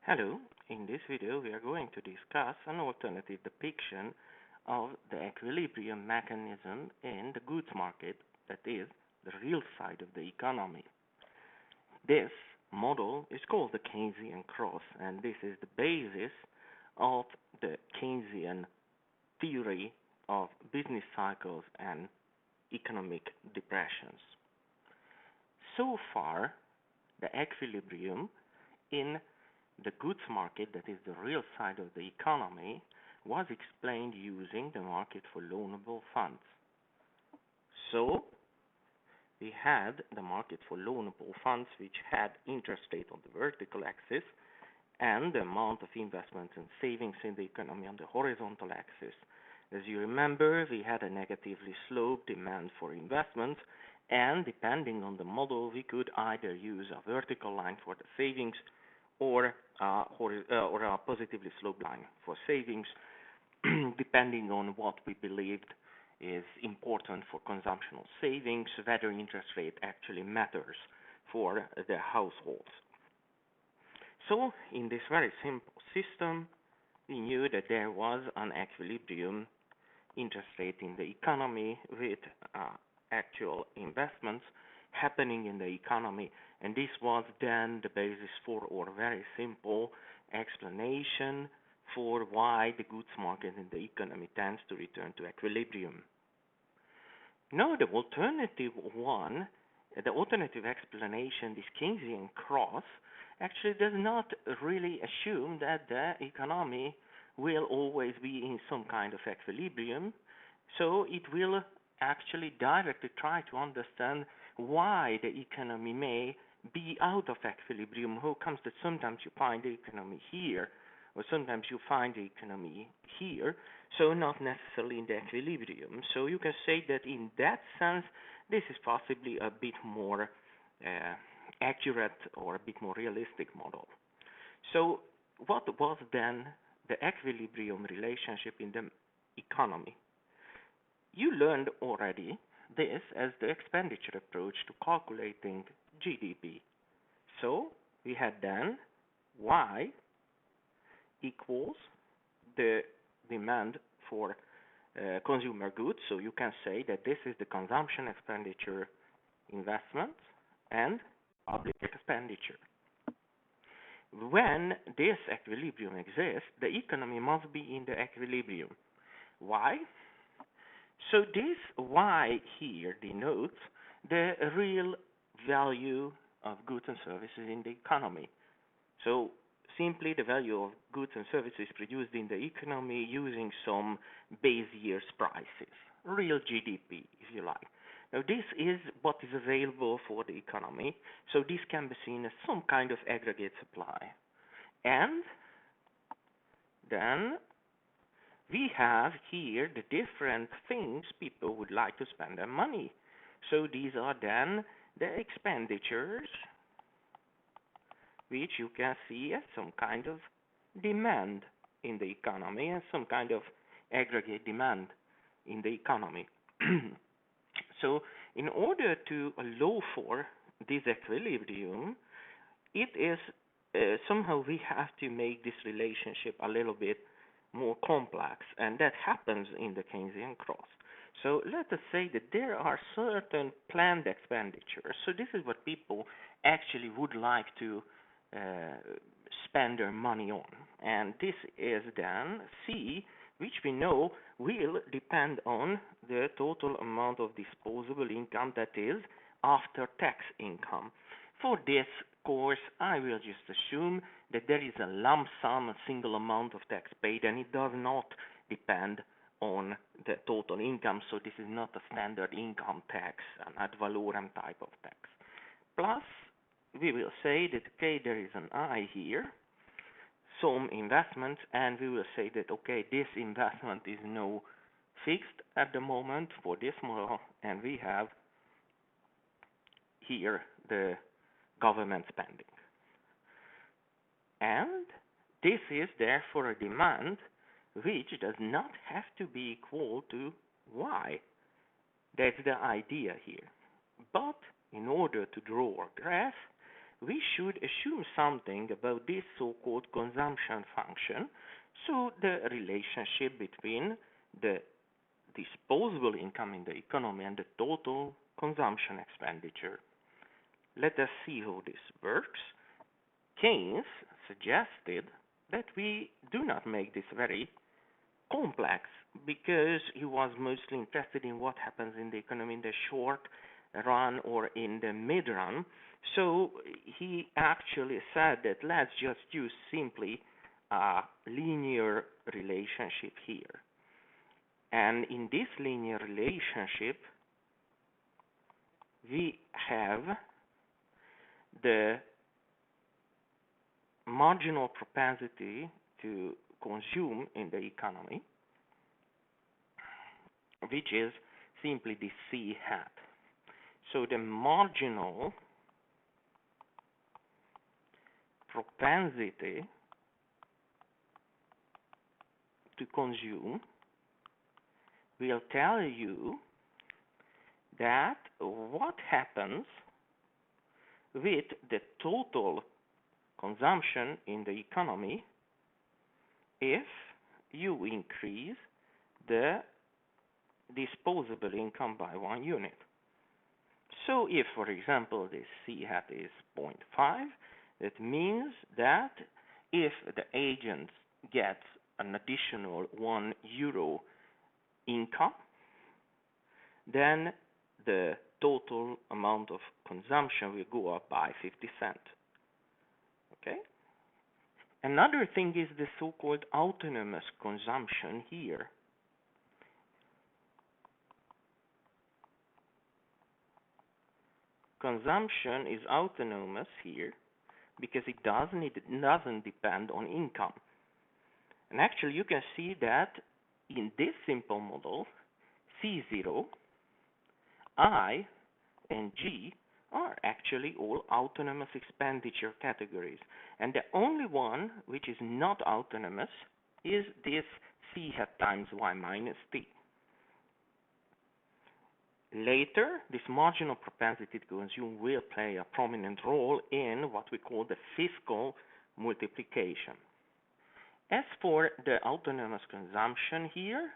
Hello, in this video we are going to discuss an alternative depiction of the equilibrium mechanism in the goods market, that is, the real side of the economy. This model is called the Keynesian cross, and this is the basis of the Keynesian theory of business cycles and economic depressions. So far, the equilibrium in the goods market, that is the real side of the economy, was explained using the market for loanable funds. So, we had the market for loanable funds, which had interest rate on the vertical axis and the amount of investments and savings in the economy on the horizontal axis. As you remember, we had a negatively sloped demand for investments, and depending on the model, we could either use a vertical line for the savings or a positively sloped line for savings, depending on what we believed is important for consumptional savings, whether interest rate actually matters for the households. So, in this very simple system, we knew that there was an equilibrium interest rate in the economy with actual investments happening in the economy, and this was then the basis for or very simple explanation for why the goods market in the economy tends to return to equilibrium. Now the alternative explanation, this Keynesian cross, actually does not really assume that the economy will always be in some kind of equilibrium, so it will actually directly try to understand why the economy may be out of equilibrium. How comes that sometimes you find the economy here, or sometimes you find the economy here, so not necessarily in the equilibrium. So you can say that in that sense, this is possibly a bit more accurate or a bit more realistic model. So what was then the equilibrium relationship in the economy? You learned already this as the expenditure approach to calculating GDP. So we had then Y equals the demand for consumer goods. So you can say that this is the consumption, expenditure, investment, and public expenditure. When this equilibrium exists, the economy must be in the equilibrium. Why? So this Y here denotes the real value of goods and services in the economy. So simply the value of goods and services produced in the economy using some base year's prices, real GDP, if you like. Now this is what is available for the economy, so this can be seen as some kind of aggregate supply. And then we have here the different things people would like to spend their money. So these are then the expenditures, which you can see as some kind of demand in the economy and some kind of aggregate demand in the economy. So in order to allow for this equilibrium, it is somehow we have to make this relationship a little bit more complex, and that happens in the Keynesian cross. So let us say that there are certain planned expenditures. So this is what people actually would like to spend their money on, and this is then C, which we know will depend on the total amount of disposable income, that is after tax income. For this course, I will just assume that there is a lump sum, a single amount of tax paid, and it does not depend on the total income, so this is not a standard income tax, an ad valorem type of tax. Plus, we will say that, okay, there is an I here, some investment, and we will say that, okay, this investment is now fixed at the moment for this model, and we have here the government spending. And this is therefore a demand which does not have to be equal to Y. That's the idea here. But in order to draw a graph, we should assume something about this so-called consumption function, so the relationship between the disposable income in the economy and the total consumption expenditure. Let us see how this works. Keynes suggested that we do not make this very complex because he was mostly interested in what happens in the economy in the short run or in the mid run. So he actually said that let's just use simply a linear relationship here. And in this linear relationship, we have the marginal propensity to consume in the economy, which is simply the C hat. So the marginal propensity to consume will tell you that what happens with the total consumption in the economy if you increase the disposable income by 1 unit. So if, for example, this C hat is 0.5, that means that if the agent gets an additional €1 income, then the total amount of consumption will go up by 50 cents. Okay? Another thing is the so-called autonomous consumption here. Consumption is autonomous here because it doesn't depend on income. And actually you can see that in this simple model, C0, I, and G are actually all autonomous expenditure categories. And the only one which is not autonomous is this C hat times Y minus T. Later, this marginal propensity to consume will play a prominent role in what we call the fiscal multiplication. As for the autonomous consumption here,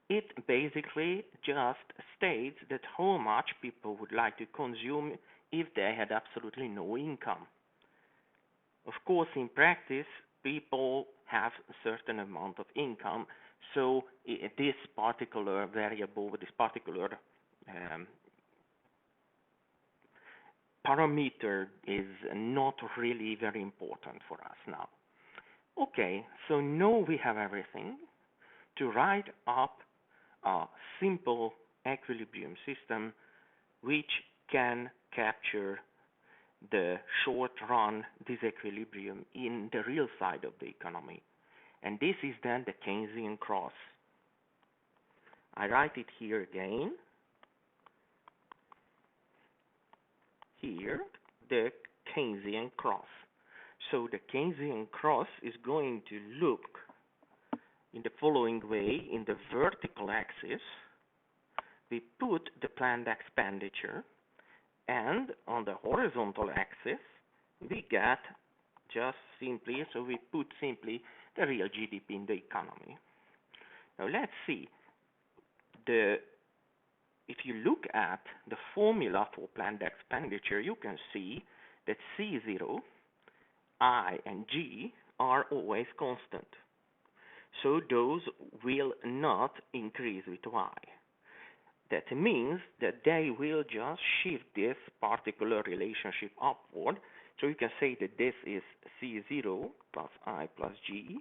it basically just states that how much people would like to consume if they had absolutely no income. Of course, in practice, people have a certain amount of income, so this particular variable, this particular parameter is not really very important for us now. Okay, so now we have everything to write up a simple equilibrium system which can capture the short-run disequilibrium in the real side of the economy. And this is then the Keynesian cross. I write it here again. Here, the Keynesian cross. So the Keynesian cross is going to look in the following way. In the vertical axis, we put the planned expenditure, and on the horizontal axis, we get just simply, so we put simply the real GDP in the economy. Now let's see. If you look at the formula for planned expenditure, you can see that C0, I, and G are always constant. So those will not increase with Y. That means that they will just shift this particular relationship upward. So you can say that this is C0 plus I plus G,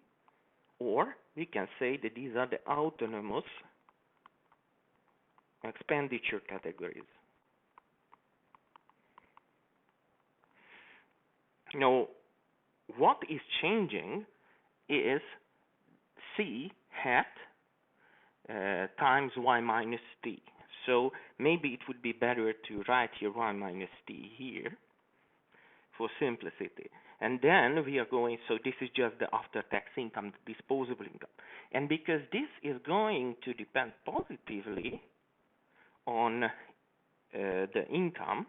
or we can say that these are the autonomous expenditure categories. Now, what is changing is C hat times Y minus T. So maybe it would be better to write here Y minus T here for simplicity. And then we are going, so this is just the after-tax income, the disposable income. And because this is going to depend positively on the income,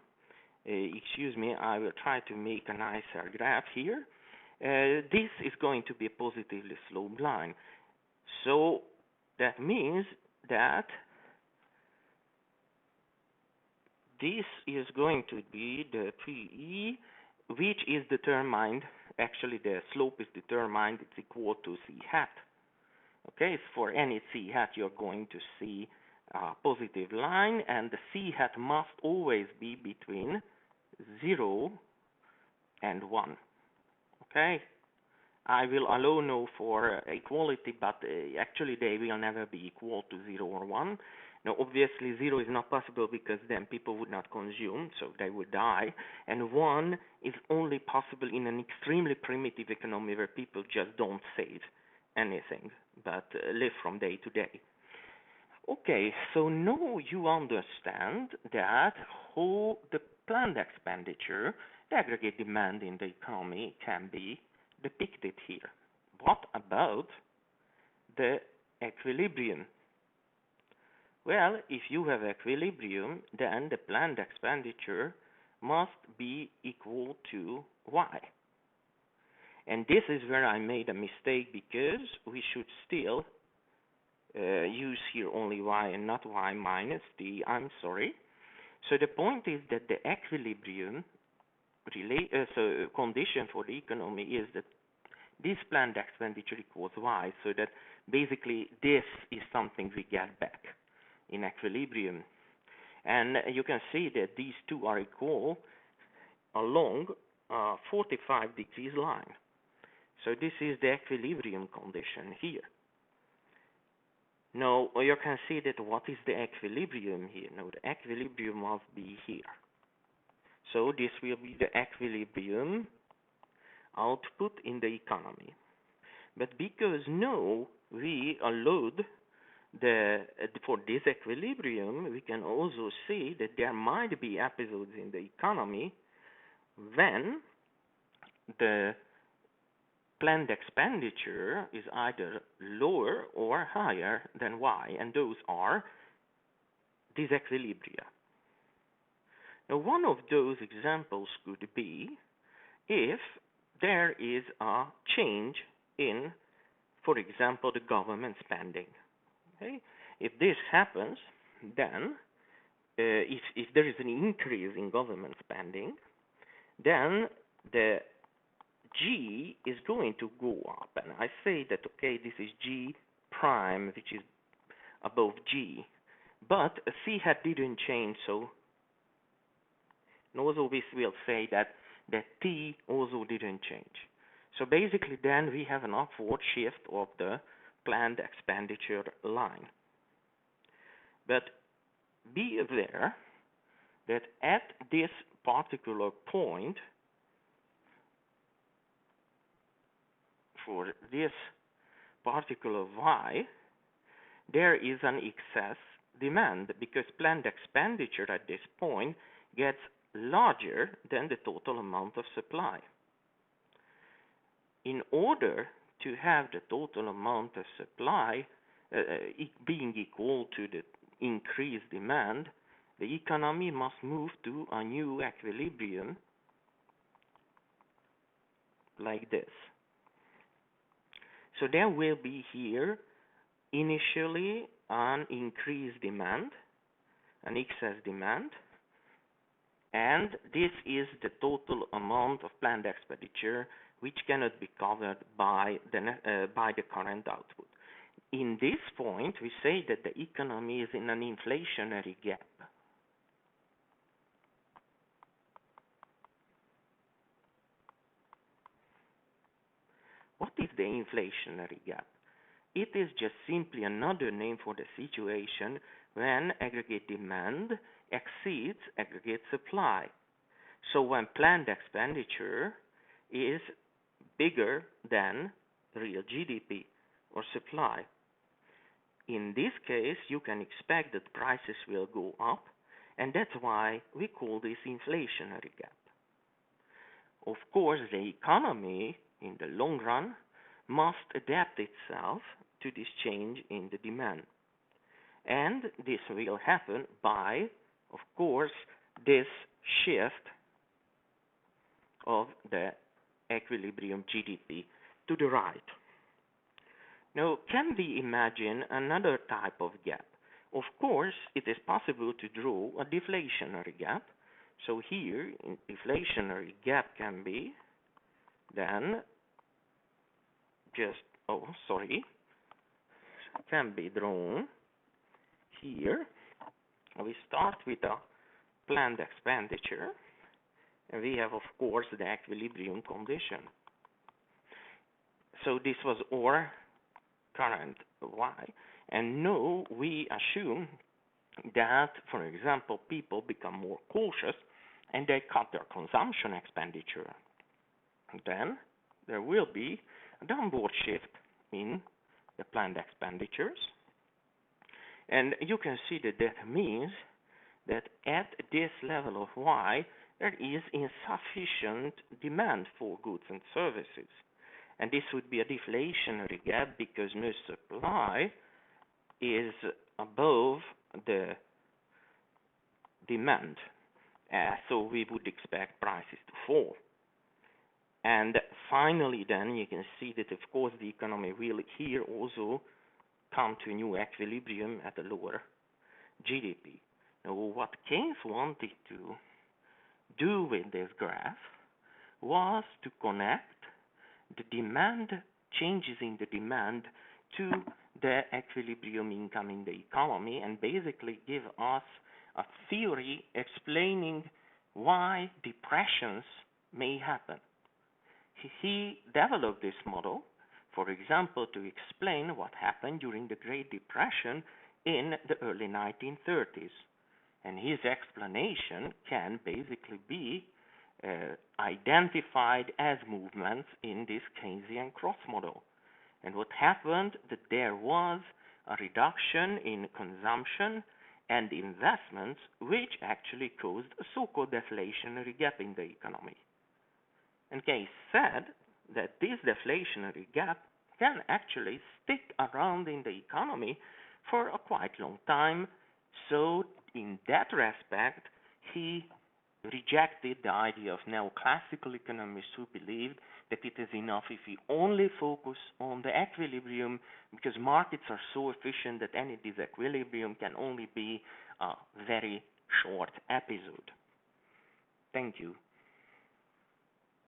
excuse me, I will try to make a nicer graph here. This is going to be a positively sloped line. So that means that this is going to be the PE, which is determined, actually the slope is determined, it's equal to C hat. Okay, so for any C hat you're going to see a positive line, and the C hat must always be between 0 and 1. Okay, I will allow no for equality, but actually they will never be equal to 0 or 1. Now, obviously, 0 is not possible because then people would not consume, so they would die. And 1 is only possible in an extremely primitive economy where people just don't save anything, but live from day to day. Okay, so now you understand that how the planned expenditure, the aggregate demand in the economy, can be depicted here. What about the equilibrium? Well, if you have equilibrium, then the planned expenditure must be equal to y. And this is where I made a mistake, because we should still use here only y and not y minus t. I'm sorry. So the point is that the equilibrium condition for the economy is that this planned expenditure equals y, so that basically this is something we get back in equilibrium. And you can see that these two are equal along a 45 degrees line. So this is the equilibrium condition here. Now you can see that what is the equilibrium here? Now the equilibrium must be here. So this will be the equilibrium output in the economy. But because now we allowed for this equilibrium, we can also see that there might be episodes in the economy when the planned expenditure is either lower or higher than y, and those are disequilibria. Now, one of those examples could be if there is a change in, for example, the government spending. Okay? If this happens, then if there is an increase in government spending, then the G is going to go up. And I say that, okay, this is G prime, which is above G. But C hat didn't change, so also we will say that T also didn't change. So basically then we have an upward shift of the planned expenditure line. But be aware that at this particular point, for this particular y, there is an excess demand, because planned expenditure at this point gets larger than the total amount of supply. In order to have the total amount of supply being equal to the increased demand, the economy must move to a new equilibrium like this. So there will be here initially an increased demand, an excess demand, and this is the total amount of planned expenditure which cannot be covered by the current output. In this point, we say that the economy is in an inflationary gap. What is the inflationary gap? It is just simply another name for the situation when aggregate demand exceeds aggregate supply. So when planned expenditure is bigger than real GDP or supply. In this case, you can expect that prices will go up, and that's why we call this inflationary gap. Of course, the economy in the long run must adapt itself to this change in the demand. And this will happen by, of course, this shift of the equilibrium GDP to the right. Now, can we imagine another type of gap? Of course, it is possible to draw a deflationary gap. So here, deflationary gap can be then can be drawn here. We start with a planned expenditure, and we have, of course, the equilibrium condition. So this was our current Y. And now we assume that, for example, people become more cautious and they cut their consumption expenditure. Then there will be a downward shift in the planned expenditures. And you can see that that means that at this level of Y, there is insufficient demand for goods and services. And this would be a deflationary gap because no supply is above the demand. So we would expect prices to fall. And finally, then you can see that, of course, the economy will here also come to a new equilibrium at a lower GDP. Now, what Keynes wanted to do with this graph was to connect the demand, changes in the demand, to the equilibrium income in the economy, and basically give us a theory explaining why depressions may happen. He developed this model, for example, to explain what happened during the Great Depression in the early 1930s. And his explanation can basically be identified as movements in this Keynesian cross model. And what happened, that there was a reduction in consumption and investments, which actually caused a so-called deflationary gap in the economy. And Keynes said that this deflationary gap can actually stick around in the economy for a quite long time. So in that respect, he rejected the idea of neoclassical economists who believed that it is enough if we only focus on the equilibrium, because markets are so efficient that any disequilibrium can only be a very short episode. Thank you.